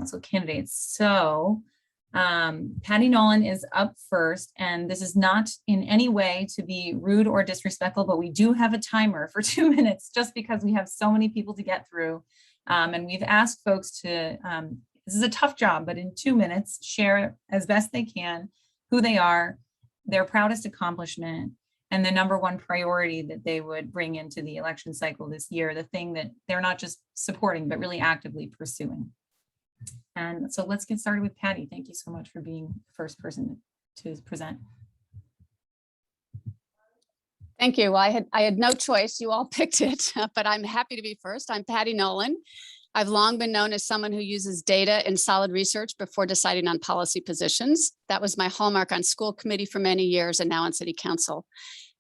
council candidates. So Patty Nolan is up first, and this is not in any way to be rude or disrespectful, but we do have a timer for 2 minutes just because we have so many people to get through. And we've asked folks to, this is a tough job, but in 2 minutes, share as best they can who they are, their proudest accomplishment, and the number one priority that they would bring into the election cycle this year, the thing that they're not just supporting, but really actively pursuing. And so let's get started with Patty. Thank you so much for being the first person to present. Thank you. Well, I had no choice. You all picked it, but I'm happy to be first. I'm Patty Nolan. I've long been known as someone who uses data and solid research before deciding on policy positions. That was my hallmark on school committee for many years and now on city council.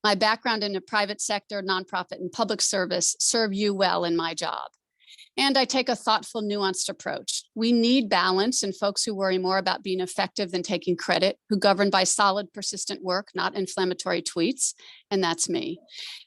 My background in the private sector, nonprofit, and public service serve you well in my job. And I take a thoughtful, nuanced approach. We need balance and folks who worry more about being effective than taking credit, who govern by solid, persistent work, not inflammatory tweets. And that's me.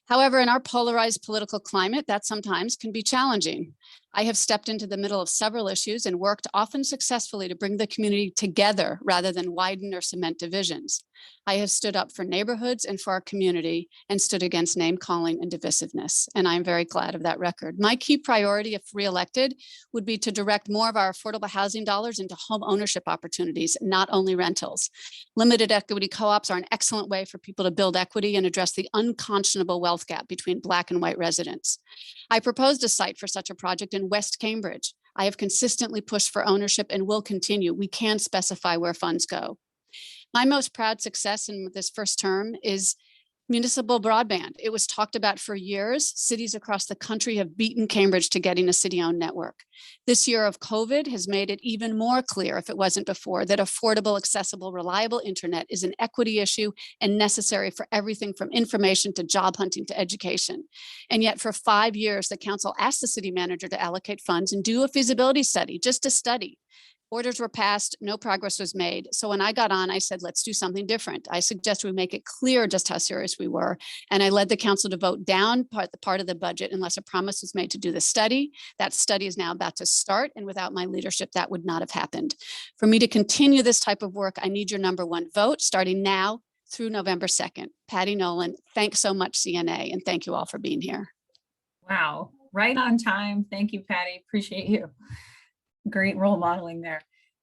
However, in our polarized political climate, that sometimes can be challenging. I have stepped into the middle of several issues and worked often successfully to bring the community together rather than widen or cement divisions. I have stood up for neighborhoods and for our community and stood against name calling and divisiveness. And I'm very glad of that record. My key priority, if reelected, would be to direct more of our affordable housing dollars into home ownership opportunities, not only rentals. Limited equity co-ops are an excellent way for people to build equity and address the unconscionable wealth gap between Black and white residents. I proposed a site for such a project in West Cambridge. I have consistently pushed for ownership and will continue. We can specify where funds go. My most proud success in this first term is municipal broadband. It was talked about for years. Cities across the country have beaten Cambridge to getting a city-owned network. This year of COVID has made it even more clear, if it wasn't before, that affordable, accessible, reliable internet is an equity issue and necessary for everything from information to job hunting to education. And yet for 5 years, the council asked the city manager to allocate funds and do a feasibility study, just a study. Orders were passed, no progress was made. So when I got on, I said, let's do something different. I suggested we make it clear just how serious we were. And I led the council to vote down part of the budget unless a promise was made to do the study. That study is now about to start. And without my leadership, that would not have happened. For me to continue this type of work, I need your #1 vote starting now through November 2nd. Patty Nolan, thanks so much, CNA. And thank you all for being here. Wow, right on time. Thank you, Patty. Appreciate you. Great role modeling there.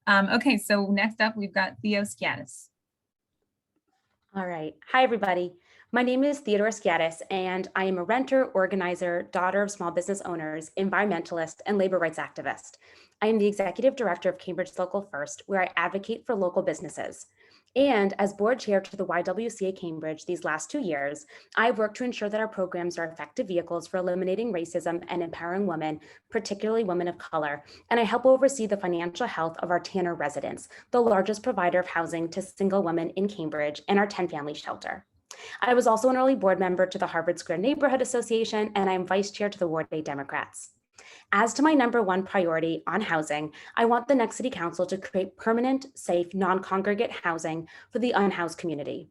Okay, so next up, we've got Theodorousgiaris. All right. Hi, everybody. My name is Theodorousgiaris, and I am a renter, organizer, daughter of small business owners, environmentalist, and labor rights activist. I am the executive director of Cambridge Local First, where I advocate for local businesses. And as board chair to the YWCA Cambridge these last 2 years, I've worked to ensure that our programs are effective vehicles for eliminating racism and empowering women, particularly women of color. And I help oversee the financial health of our Tanner residents, the largest provider of housing to single women in Cambridge, and our 10-family shelter. I was also an early board member to the Harvard Square Neighborhood Association, and I am vice chair to the Ward 8 Democrats. As to my #1 priority on housing, I want the next city council to create permanent, safe, non-congregate housing for the unhoused community.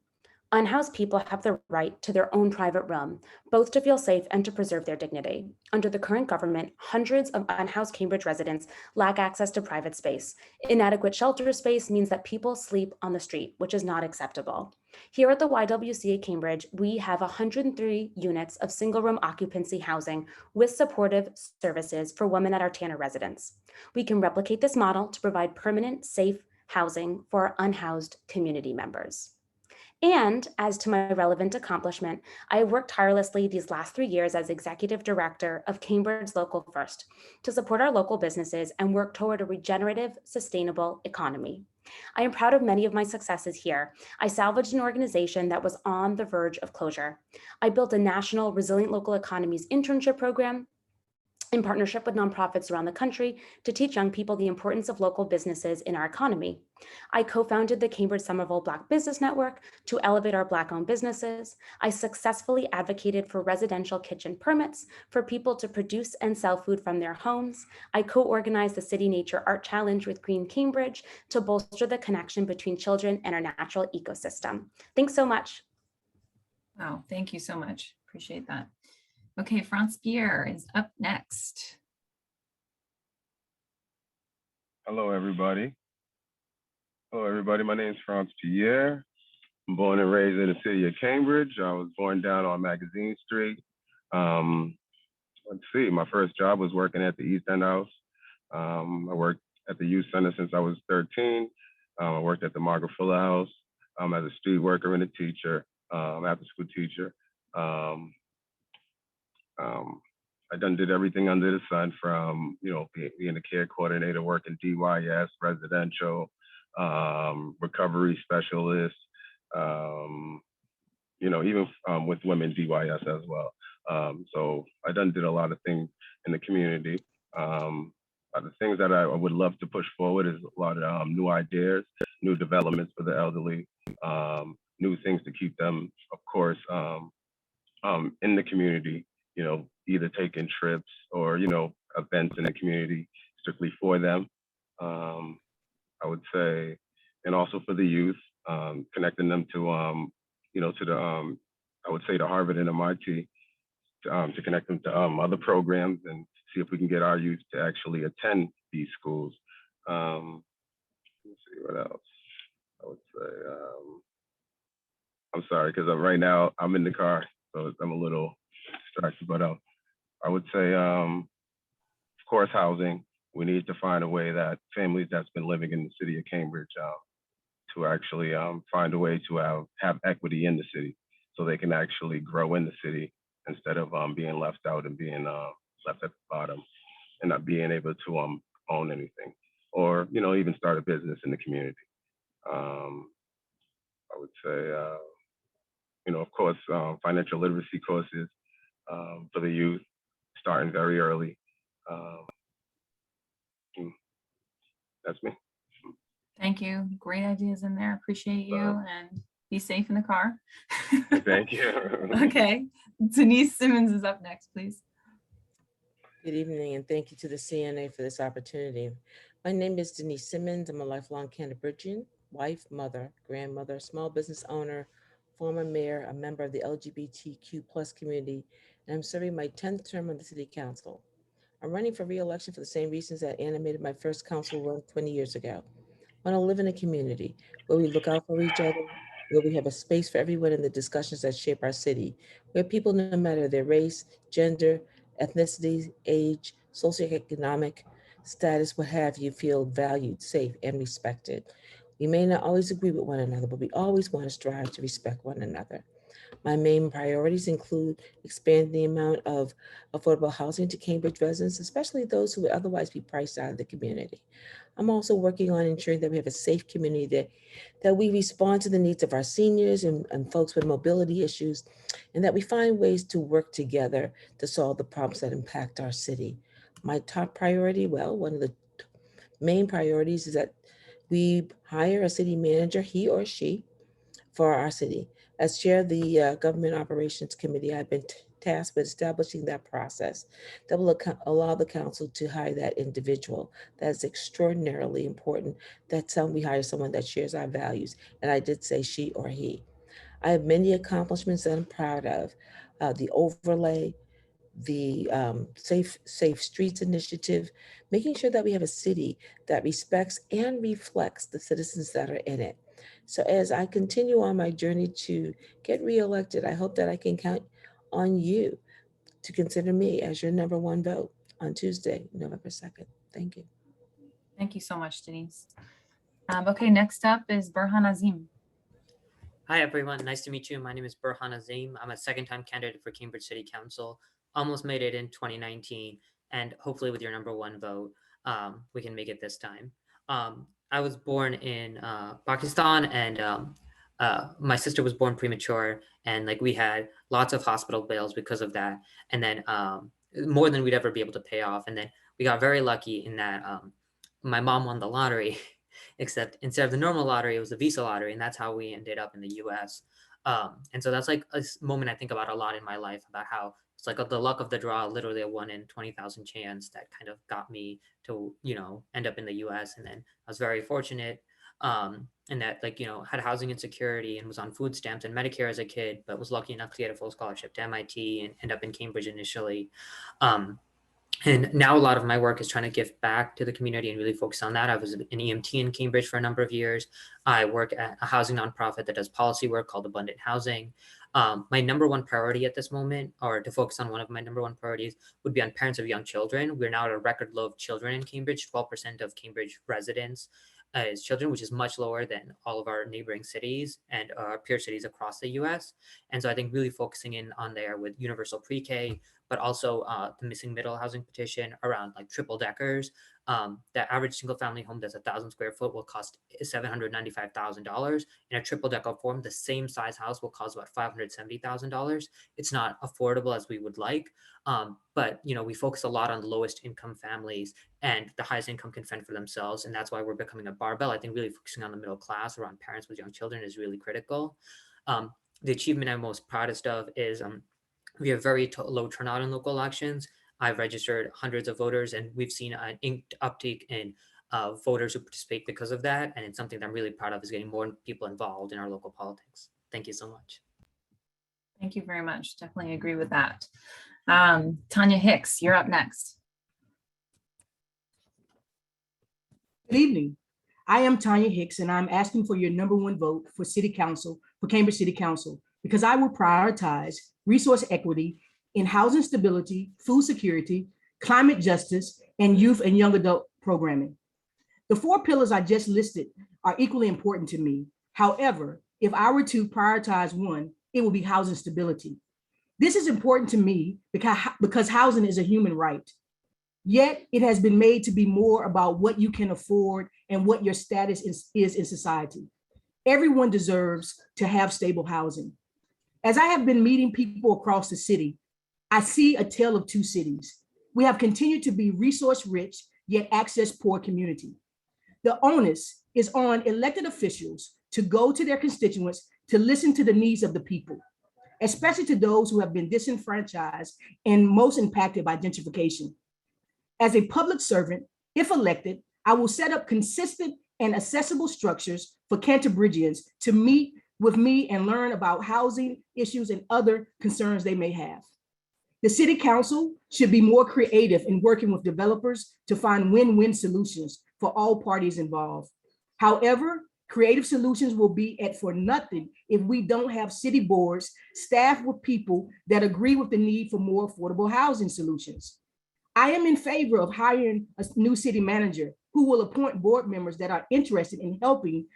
Unhoused people have the right to their own private room, both to feel safe and to preserve their dignity. Under the current government, hundreds of unhoused Cambridge residents lack access to private space. Inadequate shelter space means that people sleep on the street, which is not acceptable. Here at the YWCA Cambridge, we have 103 units of single-room occupancy housing with supportive services for women at our Tanner residence. We can replicate this model to provide permanent, safe housing for our unhoused community members. And as to my relevant accomplishment, I have worked tirelessly these last 3 years as executive director of Cambridge Local First to support our local businesses and work toward a regenerative, sustainable economy. I am proud of many of my successes here. I salvaged an organization that was on the verge of closure. I built a national Resilient Local Economies internship program in partnership with nonprofits around the country to teach young people the importance of local businesses in our economy. I co-founded the Cambridge Somerville Black Business Network to elevate our Black-owned businesses. I successfully advocated for residential kitchen permits for people to produce and sell food from their homes. I co-organized the City Nature Art Challenge with Green Cambridge to bolster the connection between children and our natural ecosystem. Thanks so much. Wow, thank you so much. Appreciate that. Okay, Pierre is up next. Hello, everybody. Hello, everybody. My name is Pierre. I'm born and raised in the city of Cambridge. I was born down on Magazine Street. Let's see, my first job was working at the East End House. I worked at the youth center since I was 13. I worked at the Margaret Fuller House as a street worker and a teacher, after school teacher. I done did everything under the sun from, being a care coordinator, working DYS, residential, recovery specialist, even with women DYS as well. So I done did a lot of things in the community. The things that I would love to push forward is a lot of new ideas, new developments for the elderly, new things to keep them, of course, in the community, either taking trips or, events in the community strictly for them. I would say, and also for the youth, connecting them to, to the, I would say the Harvard and MIT, to connect them to other programs and see if we can get our youth to actually attend these schools. Let's see what else. I would say, I'm sorry, because right now I'm in the car, so I'm a little distracted, but I would say, of course, housing. We need to find a way that families that's been living in the city of Cambridge to actually find a way to have equity in the city so they can actually grow in the city instead of being left out and being left at the bottom and not being able to own anything or, even start a business in the community. I would say, of course, financial literacy courses for the youth starting very early. That's me. Thank you. Great ideas in there. Appreciate you and be safe in the car. Thank you. Okay. Denise Simmons is up next, please. Good evening, and thank you to the CNA for this opportunity. My name is Denise Simmons. I'm a lifelong Cambridgian, wife, mother, grandmother, small business owner, former mayor, a member of the LGBTQ plus community, and I'm serving my 10th term on the City Council. I'm running for re-election for the same reasons that animated my first council run 20 years ago. I want to live in a community where we look out for each other, where we have a space for everyone in the discussions that shape our city, where people, no matter their race, gender, ethnicity, age, socioeconomic status, what have you, feel valued, safe, and respected. We may not always agree with one another, but we always want to strive to respect one another. My main priorities include expanding the amount of affordable housing to Cambridge residents, especially those who would otherwise be priced out of the community. I'm also working on ensuring that we have a safe community, that we respond to the needs of our seniors and folks with mobility issues, and that we find ways to work together to solve the problems that impact our city. My top priority, well, one of the main priorities is that we hire a city manager, he or she, for our city. As chair of the Government Operations Committee, I've been tasked with establishing that process that will allow the council to hire that individual. That's extraordinarily important that we hire someone that shares our values. And I did say she or he. I have many accomplishments that I'm proud of. The overlay, the Safe Streets Initiative, making sure that we have a city that respects and reflects the citizens that are in it. So as I continue on my journey to get reelected, I hope that I can count on you to consider me as your number one vote on Tuesday, November 2nd. Thank you. Thank you so much, Denise. Okay, next up is Burhan Azim. Hi, everyone. Nice to meet you. My name is Burhan Azim. I'm a second-time candidate for Cambridge City Council. Almost made it in 2019, and hopefully with your number one vote, we can make it this time. I was born in Pakistan, and my sister was born premature, and we had lots of hospital bills because of that, and then more than we'd ever be able to pay off. And then we got very lucky in that my mom won the lottery. Except instead of the normal lottery, it was the Visa lottery, and that's how we ended up in the U.S. And so that's a moment I think about a lot in my life, about how it's the luck of the draw, literally a 1 in 20,000 chance that kind of got me to end up in the U.S. And then I was very fortunate in that had housing insecurity and was on food stamps and Medicare as a kid, but was lucky enough to get a full scholarship to MIT and end up in Cambridge initially. And now a lot of my work is trying to give back to the community and really focus on that. I was an EMT in Cambridge for a number of years. I work at a housing nonprofit that does policy work called Abundant Housing. My number one priority at this moment, or to focus on one of my number one priorities, would be on parents of young children. We're now at a record low of children in Cambridge. 12% of Cambridge residents is children, which is much lower than all of our neighboring cities and peer cities across the US. And so I think really focusing in on there with universal pre-K, but also the missing middle housing petition around like triple deckers. The average single family home that's 1,000 square foot will cost $795,000. In a triple decker form, the same size house will cost about $570,000. It's not affordable as we would like, but we focus a lot on the lowest income families, and the highest income can fend for themselves, and that's why we're becoming a barbell. I think really focusing on the middle class around parents with young children is really critical. The achievement I'm most proudest of is we have very low turnout in local elections. I've registered hundreds of voters, and we've seen an uptake in voters who participate because of that. And it's something that I'm really proud of, is getting more people involved in our local politics. Thank you so much. Thank you very much. Definitely agree with that. Tanya Hicks, you're up next. Good evening. I am Tanya Hicks, and I'm asking for your number one vote for City Council, for Cambridge City Council, because I will prioritize resource equity in housing stability, food security, climate justice, and youth and young adult programming. The 4 pillars I just listed are equally important to me. However, if I were to prioritize one, it will be housing stability. This is important to me because housing is a human right. Yet it has been made to be more about what you can afford and what your status is in society. Everyone deserves to have stable housing. As I have been meeting people across the city, I see a tale of 2 cities. We have continued to be resource rich, yet access poor community. The onus is on elected officials to go to their constituents to listen to the needs of the people, especially to those who have been disenfranchised and most impacted by gentrification. As a public servant, if elected, I will set up consistent and accessible structures for Cambridgians to meet with me and learn about housing issues and other concerns they may have. The City Council should be more creative in working with developers to find win-win solutions for all parties involved. However, creative solutions will be for nothing if we don't have city boards staffed with people that agree with the need for more affordable housing solutions. I am in favor of hiring a new city manager who will appoint board members that are interested in helping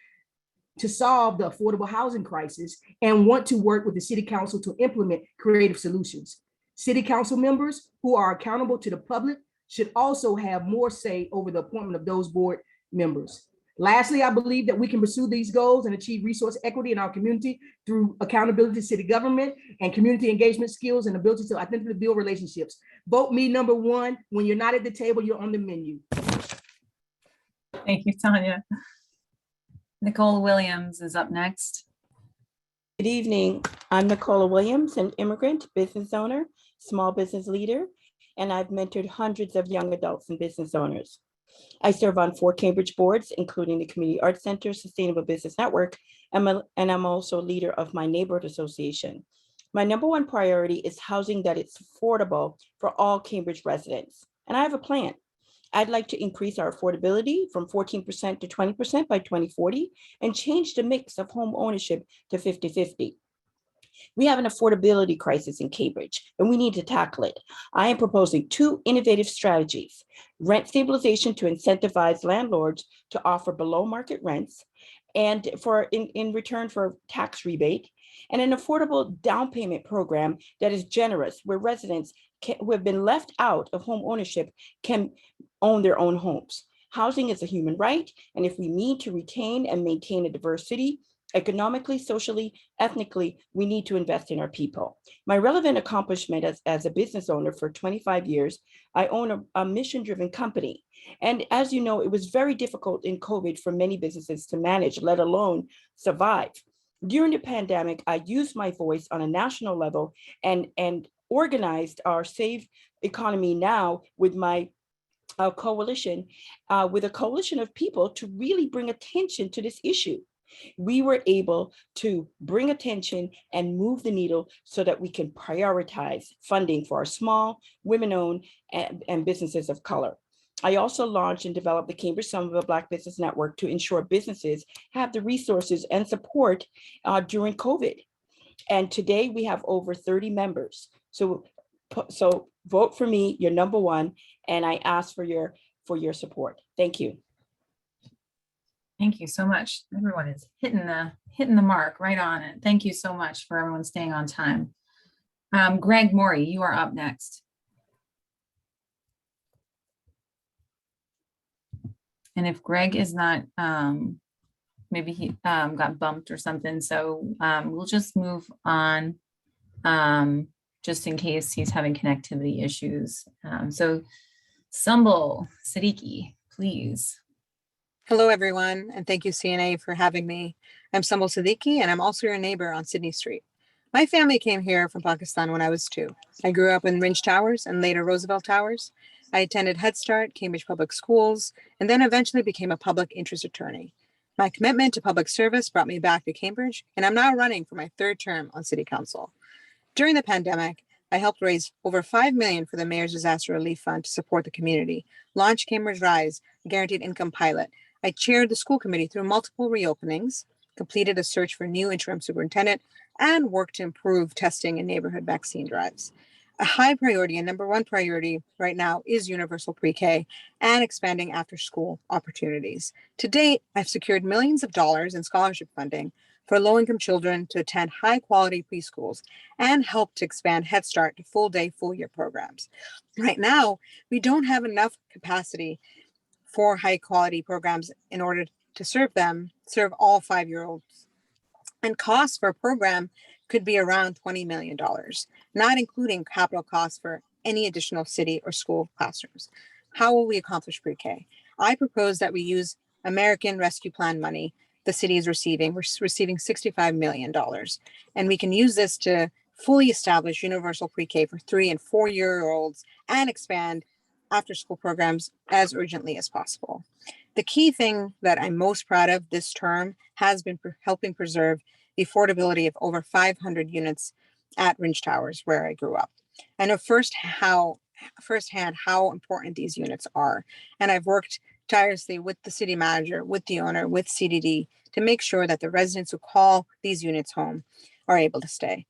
to solve the affordable housing crisis and want to work with the City Council to implement creative solutions. City Council members who are accountable to the public should also have more say over the appointment of those board members. Lastly, I believe that we can pursue these goals and achieve resource equity in our community through accountability to city government and community engagement skills and ability to authentically build relationships. Vote me number 1. When you're not at the table, you're on the menu. Thank you, Tanya. Nicole Williams is up next. Good evening. I'm Nicole Williams, an immigrant, business owner, small business leader, and I've mentored hundreds of young adults and business owners. I serve on 4 Cambridge boards, including the Community Arts Center, Sustainable Business Network, and I'm also leader of my neighborhood association. My number one priority is housing that is affordable for all Cambridge residents, and I have a plan. I'd like to increase our affordability from 14% to 20% by 2040 and change the mix of home ownership to 50-50. We have an affordability crisis in Cambridge, and we need to tackle it. I am proposing 2 innovative strategies: rent stabilization to incentivize landlords to offer below market rents and in return for tax rebate, and an affordable down payment program that is generous, where residents who have been left out of home ownership can own their own homes. Housing is a human right, and if we need to retain and maintain a diverse city, economically, socially, ethnically, we need to invest in our people. My relevant accomplishment as a business owner for 25 years, I own a mission-driven company. And as you know, it was very difficult in COVID for many businesses to manage, let alone survive. During the pandemic, I used my voice on a national level and organized our Save Economy Now with my coalition, with a coalition of people to really bring attention to this issue. We were able to bring attention and move the needle so that we can prioritize funding for our small, women-owned, and businesses of color. I also launched and developed the Cambridge Somerville Black Business Network to ensure businesses have the resources and support during COVID. And today we have over 30 members. So vote for me, you're number one, and I ask for your support. Thank you. Thank you so much. Everyone is hitting the mark right on it. Thank you so much for everyone staying on time. Greg Mori, you are up next. And if Greg is not, maybe he got bumped or something. So we'll just move on just in case he's having connectivity issues. So Sumbul Siddiqui, please. Hello, everyone, and thank you, CNA, for having me. I'm Sumbul Siddiqui, and I'm also your neighbor on Sydney Street. My family came here from Pakistan when I was 2. I grew up in Ringe Towers and later Roosevelt Towers. I attended Head Start, Cambridge Public Schools, and then eventually became a public interest attorney. My commitment to public service brought me back to Cambridge, and I'm now running for my 3rd term on City Council. During the pandemic, I helped raise over $5 million for the Mayor's Disaster Relief Fund to support the community, launched Cambridge Rise, a guaranteed income pilot. I chaired the school committee through multiple reopenings, completed a search for new interim superintendent, and worked to improve testing and neighborhood vaccine drives. A high priority and number one priority right now is universal pre-K and expanding after-school opportunities. To date, I've secured millions of dollars in scholarship funding for low-income children to attend high-quality preschools and helped to expand Head Start to full-day, full-year programs. Right now, we don't have enough capacity for high-quality programs in order to serve all 5-year-olds. And costs for a program could be around $20 million, not including capital costs for any additional city or school classrooms. How will we accomplish pre-K? I propose that we use American Rescue Plan money the city is receiving. We're receiving $65 million, and we can use this to fully establish universal pre-K for 3- and 4-year-olds and expand after-school programs as urgently as possible. The key thing that I'm most proud of this term has been helping preserve the affordability of over 500 units at Ringe Towers, where I grew up. I know firsthand how important these units are, and I've worked tirelessly with the city manager, with the owner, with CDD to make sure that the residents who call these units home are able to stay.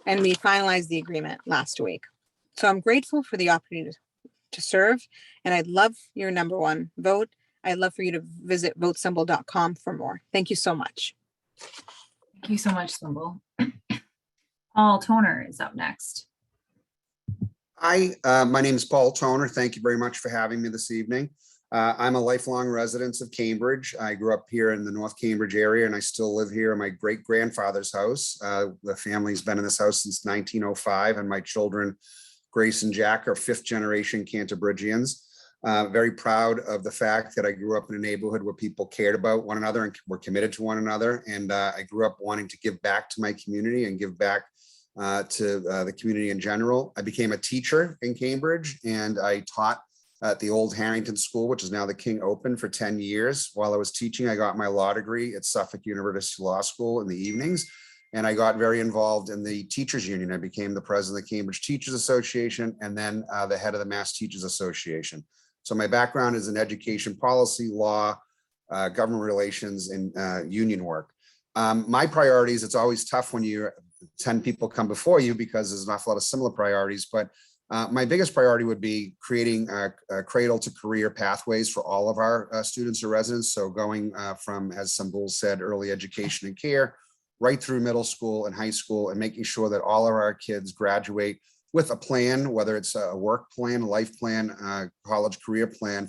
And we finalized the agreement last week. So I'm grateful for the opportunity to serve, and I'd love your number one vote. I'd love for you to visit votesumbul.com for more. Thank you so much. Thank you so much, Sumbul. Paul Toner is up next. Hi, my name is Paul Toner. Thank you very much for having me this evening. I'm a lifelong resident of Cambridge. I grew up here in the North Cambridge area, and I still live here in my great-grandfather's house. The family's been in this house since 1905, and my children, Grace and Jack, are 5th-generation Cambridgians. Very proud of the fact that I grew up in a neighborhood where people cared about one another and were committed to one another. And I grew up wanting to give back to my community and give back to the community in general. I became a teacher in Cambridge, and I taught at the old Harrington School, which is now the King Open, for 10 years. While I was teaching, I got my law degree at Suffolk University Law School in the evenings. And I got very involved in the teachers union. I became the president of the Cambridge Teachers Association and then the head of the Mass Teachers Association. So my background is in education policy, law, government relations, and union work. My priorities, it's always tough when 10 people come before you because there's an awful lot of similar priorities, but my biggest priority would be creating a cradle to career pathways for all of our students or residents. So going from, as Sumbul said, early education and care, right through middle school and high school, and making sure that all of our kids graduate with a plan, whether it's a work plan, life plan, college career plan,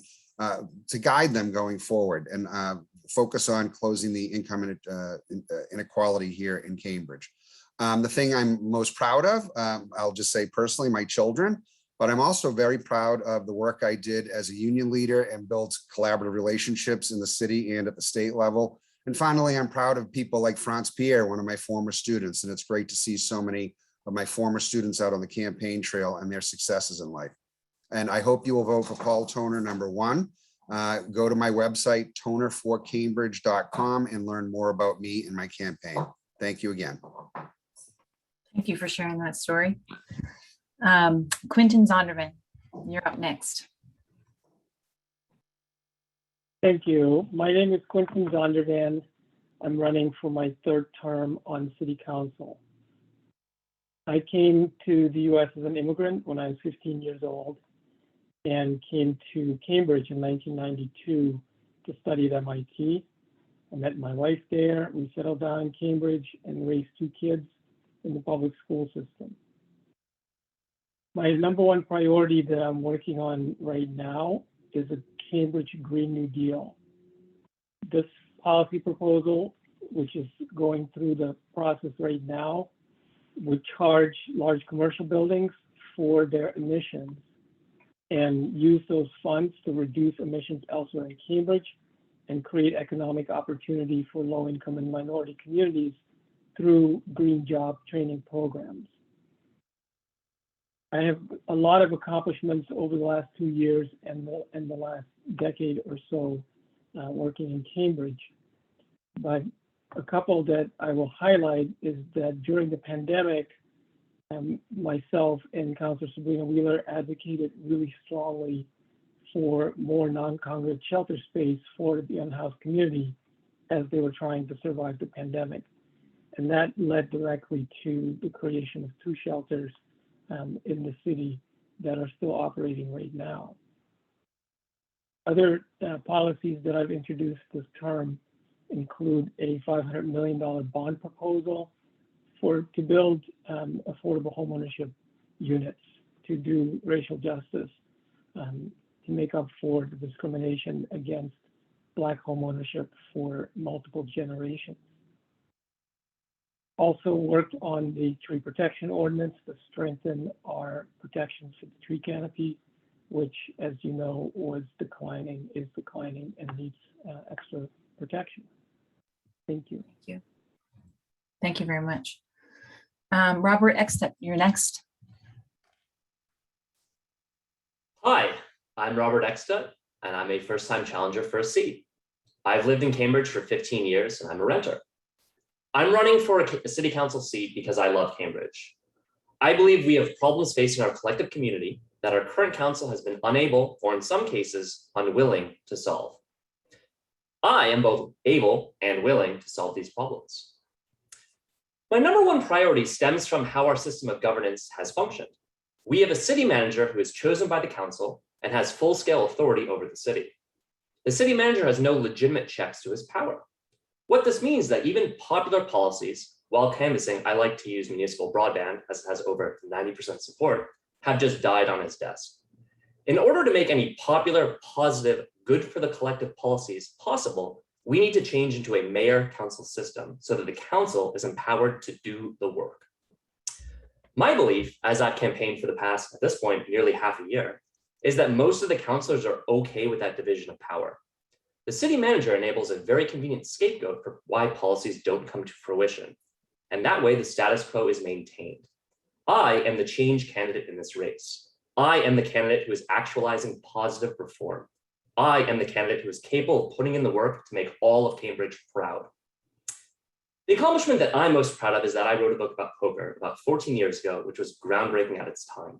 to guide them going forward and focus on closing the income inequality here in Cambridge. The thing I'm most proud of, I'll just say personally, my children, but I'm also very proud of the work I did as a union leader and built collaborative relationships in the city and at the state level. And finally, I'm proud of people like Pierre, one of my former students, and it's great to see so many of my former students out on the campaign trail and their successes in life. And I hope you will vote for Paul Toner, number 1. go to my website, toner4cambridge.com, and learn more about me and my campaign. Thank you again. Thank you for sharing that story. Quentin Zondervan, you're up next. Thank you. My name is Quentin Zondervan. I'm running for my third term on City Council. I came to the US as an immigrant when I was 15 years old and came to Cambridge in 1992 to study at MIT. I met my wife there. We settled down in Cambridge and raised 2 kids in the public school system. My number one priority that I'm working on right now is a Cambridge Green New Deal. This policy proposal, which is going through the process right now, would charge large commercial buildings for their emissions and use those funds to reduce emissions elsewhere in Cambridge and create economic opportunity for low-income and minority communities through green job training programs. I have a lot of accomplishments over the last 2 years and the last decade or so working in Cambridge. But a couple that I will highlight is that during the pandemic, myself and Councilor Sabarina Wheeler advocated really strongly for more non-congregate shelter space for the unhoused community as they were trying to survive the pandemic. And that led directly to the creation of 2 shelters in the city that are still operating right now. Other policies that I've introduced this term include a $500 million bond proposal to build affordable homeownership units to do racial justice, to make up for the discrimination against Black homeownership for multiple generations. Also worked on the tree protection ordinance to strengthen our protections for the tree canopy, which, as you know, is declining and needs extra protection. Thank you. Thank you. Thank you very much. Robert Ecksta, you're next. Hi, I'm Robert Ecksta, and I'm a first-time challenger for a seat. I've lived in Cambridge for 15 years, and I'm a renter. I'm running for a city council seat because I love Cambridge. I believe we have problems facing our collective community that our current council has been unable, or in some cases, unwilling to solve. I am both able and willing to solve these problems. My number one priority stems from how our system of governance has functioned. We have a city manager who is chosen by the council and has full-scale authority over the city. The city manager has no legitimate checks to his power. What this means is that even popular policies, while canvassing, I like to use municipal broadband as it has over 90% support, have just died on his desk. In order to make any popular, positive, good for the collective policies possible, we need to change into a mayor-council system so that the council is empowered to do the work. My belief, as I've campaigned for the past, at this point, nearly half a year, is that most of the councilors are okay with that division of power. The city manager enables a very convenient scapegoat for why policies don't come to fruition. And that way the status quo is maintained. I am the change candidate in this race. I am the candidate who is actualizing positive reform. I am the candidate who is capable of putting in the work to make all of Cambridge proud. The accomplishment that I'm most proud of is that I wrote a book about poker about 14 years ago, which was groundbreaking at its time.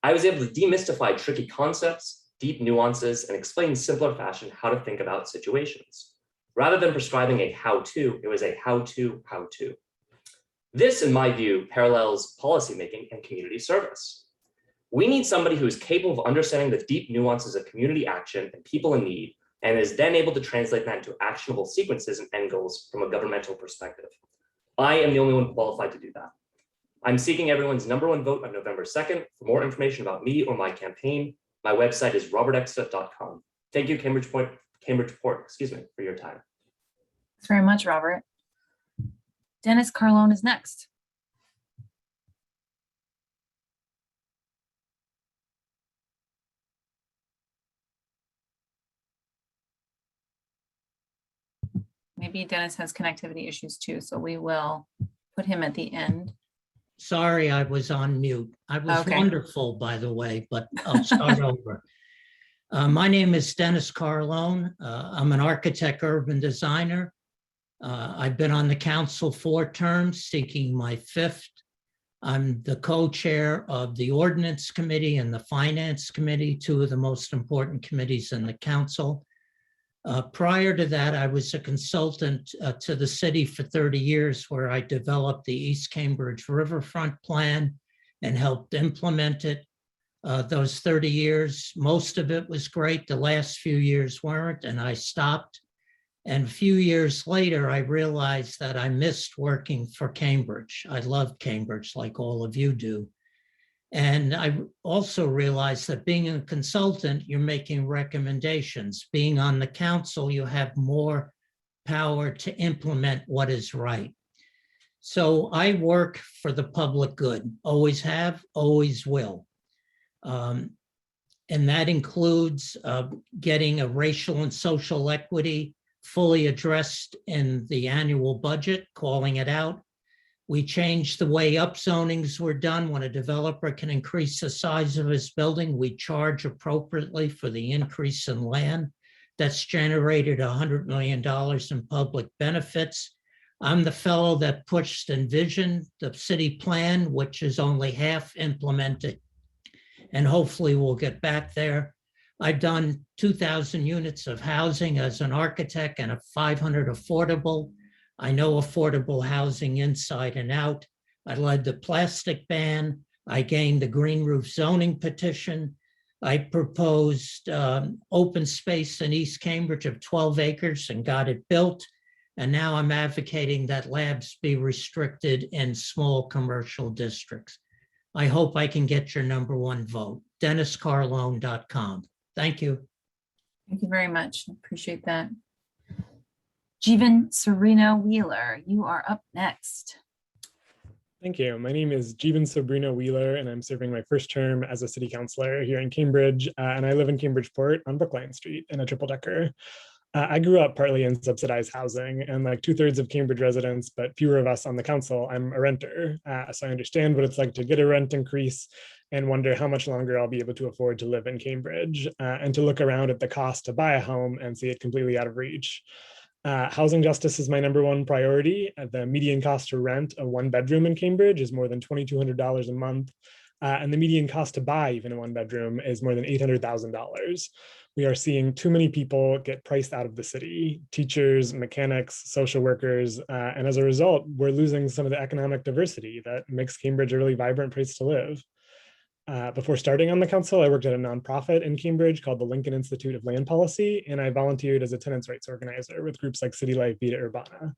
I was able to demystify tricky concepts, deep nuances, and explain in simpler fashion how to think about situations. Rather than prescribing a how-to, it was a how-to. This, in my view, parallels policymaking and community service. We need somebody who is capable of understanding the deep nuances of community action and people in need, and is then able to translate that into actionable sequences and end goals from a governmental perspective. I am the only one qualified to do that. I'm seeking everyone's #1 vote on November 2nd. For more information about me or my campaign, my website is robertecksta.com. Thank you, Cambridgeport, for your time. Thanks very much, Robert. Dennis Carlone is next. Maybe Dennis has connectivity issues too, so we will put him at the end. Sorry, I was on mute. I was Okay. wonderful, by the way, but I'll start over. My name is Dennis Carlone. I'm an architect, urban designer. I've been on the council 4 terms, seeking my 5th. I'm the co-chair of the Ordinance Committee and the Finance Committee, 2 of the most important committees in the council. Prior to that, I was a consultant to the city for 30 years, where I developed the East Cambridge Riverfront Plan and helped implement it. Those 30 years, most of it was great. The last few years weren't, and I stopped. And a few years later, I realized that I missed working for Cambridge. I love Cambridge like all of you do. And I also realized that being a consultant, you're making recommendations. Being on the council, you have more power to implement what is right. So I work for the public good, always have, always will. And that includes getting a racial and social equity fully addressed in the annual budget, calling it out. We changed the way upzonings were done. When a developer can increase the size of his building, we charge appropriately for the increase in land. That's generated $100 million in public benefits. I'm the fellow that pushed Envision, the city plan, which is only half implemented, and hopefully we'll get back there. I've done 2,000 units of housing as an architect and a 500 affordable. I know affordable housing inside and out. I led the plastic ban. I gained the green roof zoning petition. I proposed open space in East Cambridge of 12 acres and got it built. And now I'm advocating that labs be restricted in small commercial districts. I hope I can get your #1 vote. DennisCarlone.com. Thank you. Thank you very much. Appreciate that. Jeevan Serena Wheeler, you are up next. Thank you. My name is Jeevan Sobrino Wheeler, and I'm serving my 1st term as a city councilor here in Cambridge. And I live in Cambridgeport on Brookline Street in a triple-decker. I grew up partly in subsidized housing, and like 2/3 of Cambridge residents, but fewer of us on the council, I'm a renter. So I understand what it's like to get a rent increase and wonder how much longer I'll be able to afford to live in Cambridge, and to look around at the cost to buy a home and see it completely out of reach. Housing justice is my #1 priority. The median cost to rent a 1-bedroom in Cambridge is more than $2,200 a month. And the median cost to buy even a 1-bedroom is more than $800,000. We are seeing too many people get priced out of the city: teachers, mechanics, social workers. And as a result, we're losing some of the economic diversity that makes Cambridge a really vibrant place to live. Before starting on the council, I worked at a nonprofit in Cambridge called the Lincoln Institute of Land Policy, and I volunteered as a tenants' rights organizer with groups like City Life, Vida Urbana.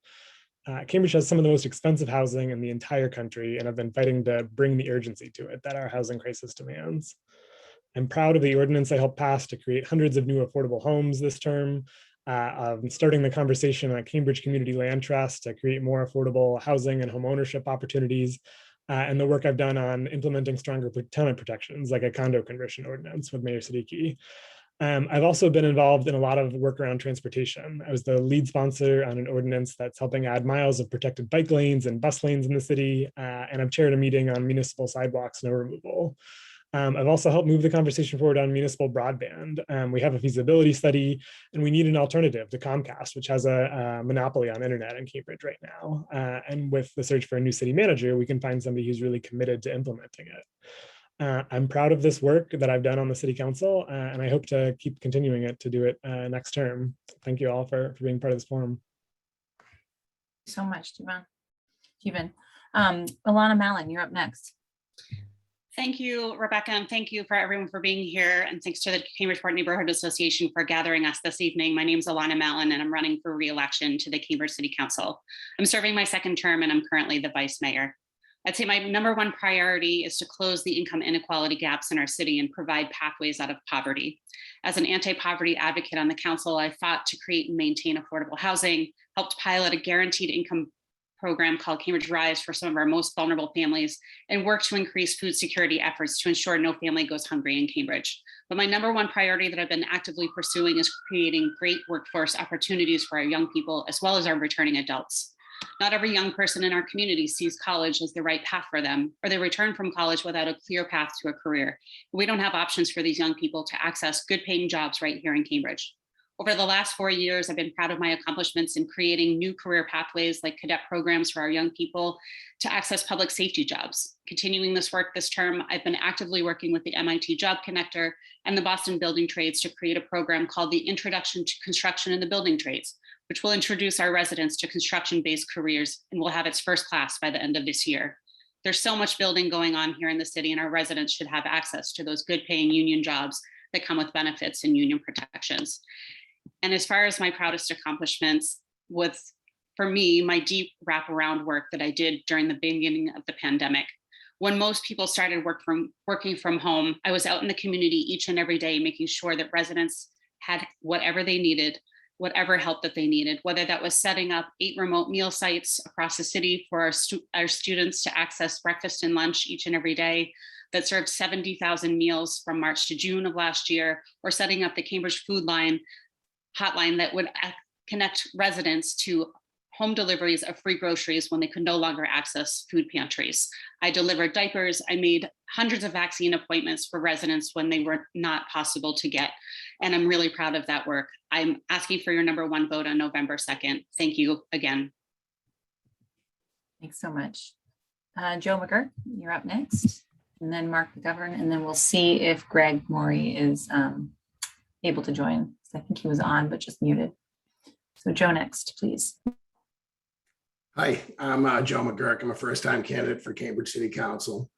Cambridge has some of the most expensive housing in the entire country, and I've been fighting to bring the urgency to it that our housing crisis demands. I'm proud of the ordinance I helped pass to create hundreds of new affordable homes this term. I'm starting the conversation on Cambridge Community Land Trust to create more affordable housing and home ownership opportunities, and the work I've done on implementing stronger tenant protections, like a condo conversion ordinance with Mayor Siddiqui. I've also been involved in a lot of work around transportation. I was the lead sponsor on an ordinance that's helping add miles of protected bike lanes and bus lanes in the city, and I've chaired a meeting on municipal sidewalk snow removal. I've also helped move the conversation forward on municipal broadband. We have a feasibility study, and we need an alternative to Comcast, which has a monopoly on internet in Cambridge right now. And with the search for a new city manager, we can find somebody who's really committed to implementing it. I'm proud of this work that I've done on the city council, and I hope to keep continuing it to do it next term. Thank you all for being part of this forum. Thank you so much, Jeevan. Alana Malin, you're up next. Thank you, Rebecca, and thank you for everyone for being here. And thanks to the Cambridgeport Neighborhood Association for gathering us this evening. My name is Alana Malin, and I'm running for re-election to the Cambridge City Council. I'm serving my 2nd term, and I'm currently the vice mayor. I'd say my #1 priority is to close the income inequality gaps in our city and provide pathways out of poverty. As an anti-poverty advocate on the council, I fought to create and maintain affordable housing, helped pilot a guaranteed income program called Cambridge Rise for some of our most vulnerable families, and work to increase food security efforts to ensure no family goes hungry in Cambridge. But my #1 priority that I've been actively pursuing is creating great workforce opportunities for our young people, as well as our returning adults. Not every young person in our community sees college as the right path for them, or they return from college without a clear path to a career. We don't have options for these young people to access good paying jobs right here in Cambridge. Over the last 4 years, I've been proud of my accomplishments in creating new career pathways like cadet programs for our young people to access public safety jobs. Continuing this work this term, I've been actively working with the MIT Job Connector and the Boston Building Trades to create a program called the Introduction to Construction in the Building Trades, which will introduce our residents to construction-based careers and will have its first class by the end of this year. There's so much building going on here in the city, and our residents should have access to those good paying union jobs that come with benefits and union protections. And as far as my proudest accomplishments, was for me, my deep wraparound work that I did during the beginning of the pandemic. When most people started working from home, I was out in the community each and every day, making sure that residents had whatever they needed, whatever help that they needed, whether that was setting up 8 remote meal sites across the city for our students to access breakfast and lunch each and every day, that served 70,000 meals from March to June of last year, or setting up the Cambridge Food Line hotline that would connect residents to home deliveries of free groceries when they could no longer access food pantries. I delivered diapers. I made hundreds of vaccine appointments for residents when they were not possible to get. And I'm really proud of that work. I'm asking for your #1 vote on November 2nd. Thank you again. Thanks so much. Joe McGurk, you're up next. And then Mark McGovern, and then we'll see if Greg Mori is able to join. I think he was on, but just muted. So Joe next, please. Hi, I'm Joe McGurk. I'm a first-time candidate for Cambridge City Council.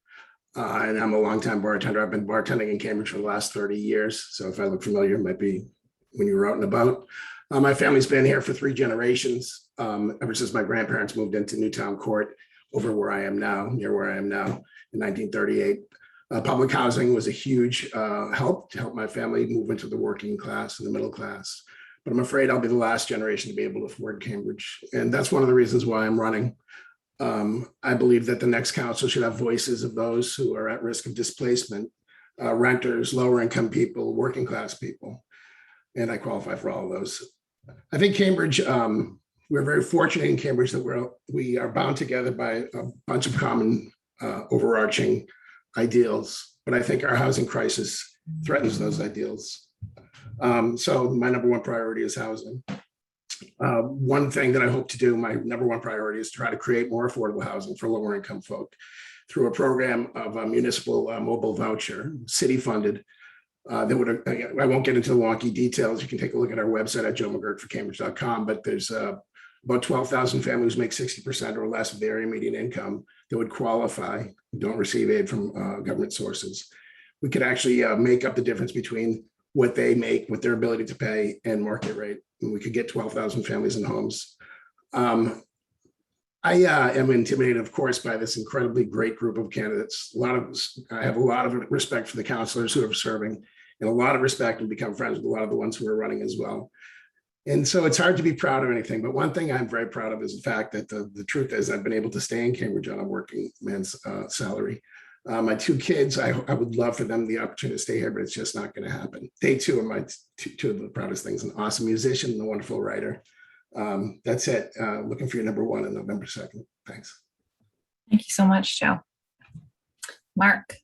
And I'm a longtime bartender. I've been bartending in Cambridge for the last 30 years. So if I look familiar, it might be when you were out and about. My family's been here for 3 generations, ever since my grandparents moved into Newtown Court over where I am now, near where I am now in 1938. Public housing was a huge help to help my family move into the working class and the middle class. But I'm afraid I'll be the last generation to be able to afford Cambridge. And that's one of the reasons why I'm running. I believe that the next council should have voices of those who are at risk of displacement, renters, lower income people, working class people. And I qualify for all of those. I think Cambridge, we're very fortunate in Cambridge that we are bound together by a bunch of common overarching ideals, but I think our housing crisis threatens those ideals. So my #1 priority is housing. One thing that I hope to do, my #1 priority, is try to create more affordable housing for lower income folk through a program of a municipal mobile voucher, city funded, that would, again, I won't get into the wonky details. You can take a look at our website at joemcgurkforcambridge.com, but there's about 12,000 families make 60% or less of the area median income that would qualify, don't receive aid from government sources. We could actually make up the difference between what they make with their ability to pay and market rate. And we could get 12,000 families in homes. I am intimidated, of course, by this incredibly great group of candidates. I have a lot of respect for the councilors who are serving, and a lot of respect and become friends with a lot of the ones who are running as well. And so it's hard to be proud of anything, but one thing I'm very proud of is the fact that the truth is I've been able to stay in Cambridge on a working man's salary. My 2 kids, I would love for them the opportunity to stay here, but it's just not going to happen. They too are my two of the proudest things: an awesome musician and a wonderful writer. That's it. Looking for your #1 on November 2nd. Thanks. Thank you so much, Joe. Mark.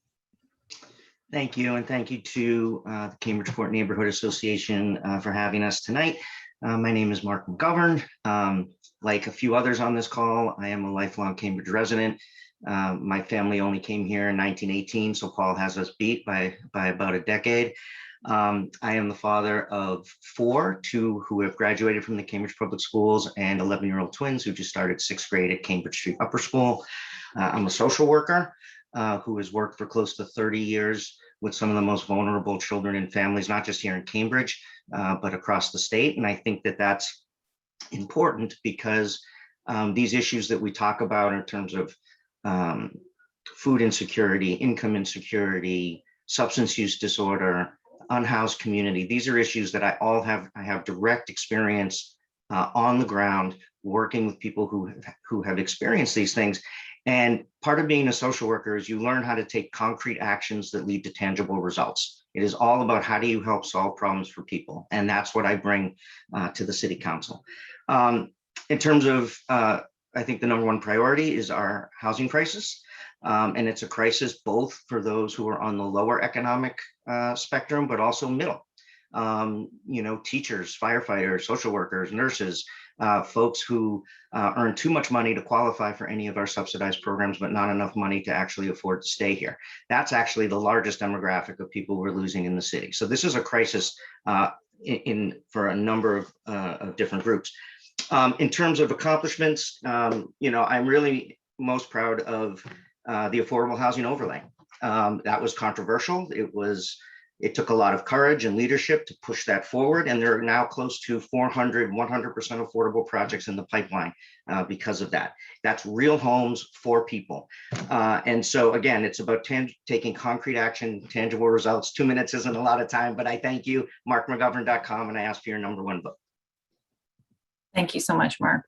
Thank you, and thank you to the Cambridgeport Neighborhood Association for having us tonight. My name is Mark McGovern. Like a few others on this call, I am a lifelong Cambridge resident. My family only came here in 1918, so Paul has us beat by about a decade. I am the father of 4, 2 who have graduated from the Cambridge Public Schools, and 11-year-old twins who just started 6th grade at Cambridge Street Upper School. I'm a social worker who has worked for close to 30 years with some of the most vulnerable children and families, not just here in Cambridge, but across the state. And I think that that's important because these issues that we talk about in terms of food insecurity, income insecurity, substance use disorder, unhoused community, these are issues that I have direct experience on the ground working with people who have experienced these things. And part of being a social worker is you learn how to take concrete actions that lead to tangible results. It is all about how do you help solve problems for people. And that's what I bring to the city council. In terms of I think the number one priority is our housing crisis. And it's a crisis both for those who are on the lower economic spectrum, but also middle. Teachers, firefighters, social workers, nurses, folks who earn too much money to qualify for any of our subsidized programs, but not enough money to actually afford to stay here. That's actually the largest demographic of people we're losing in the city. So this is a crisis for a number of different groups. In terms of accomplishments, I'm really most proud of the affordable housing overlay. That was controversial. It took a lot of courage and leadership to push that forward. And there are now close to 400, 100% affordable projects in the pipeline because of that. That's real homes for people. And so again, it's about taking concrete action, tangible results. 2 minutes isn't a lot of time, but I thank you, markmcgovern.com, and I ask for your number one vote. Thank you so much, Mark.